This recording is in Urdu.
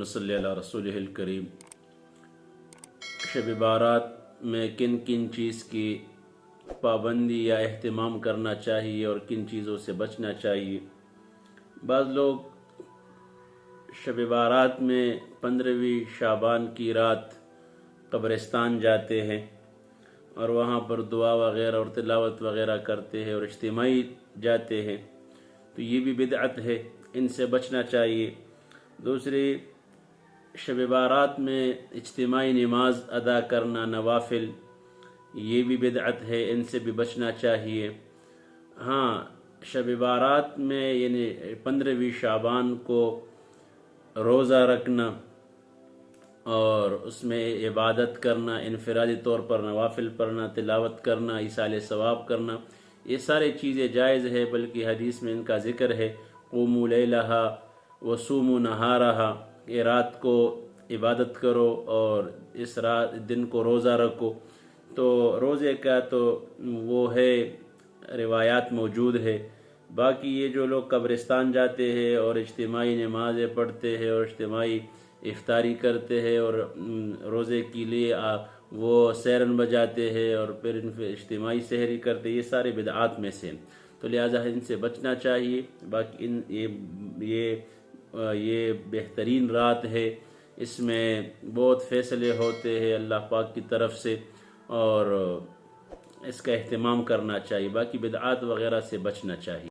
صلی علی رسول الکریم۔ شب بارات میں کن کن چیز کی پابندی یا اہتمام کرنا چاہیے اور کن چیزوں سے بچنا چاہیے؟ بعض لوگ شب بارات میں 15ویں شعبان کی رات قبرستان جاتے ہیں اور وہاں پر دعا وغیرہ اور تلاوت وغیرہ کرتے ہیں اور اجتماعی جاتے ہیں، تو یہ بھی بدعت ہے، ان سے بچنا چاہیے۔ دوسری، شب بارات میں اجتماعی نماز ادا کرنا نوافل، یہ بھی بدعت ہے، ان سے بھی بچنا چاہیے۔ ہاں، شب بارات میں یعنی 15ویں شعبان کو روزہ رکھنا اور اس میں عبادت کرنا، انفرادی طور پر نوافل پڑھنا، تلاوت کرنا، ایصال ثواب کرنا، یہ سارے چیزیں جائز ہے، بلکہ حدیث میں ان کا ذکر ہے، قوموا لیلہا وصوموا نہارہا، یہ رات کو عبادت کرو اور اس دن کو روزہ رکھو۔ تو روزے کا تو وہ ہے، روایات موجود ہے۔ باقی یہ جو لوگ قبرستان جاتے ہیں اور اجتماعی نمازیں پڑھتے ہیں اور اجتماعی افطاری کرتے ہیں اور روزے کے لیے وہ سیرن بجاتے ہیں اور پھر اجتماعی سحری کرتے ہیں، یہ سارے بدعات میں سے، تو لہٰذا ان سے بچنا چاہیے۔ باقی یہ بہترین رات ہے، اس میں بہت فیصلے ہوتے ہیں اللہ پاک کی طرف سے، اور اس کا اہتمام کرنا چاہیے۔ باقی بدعات وغیرہ سے بچنا چاہیے۔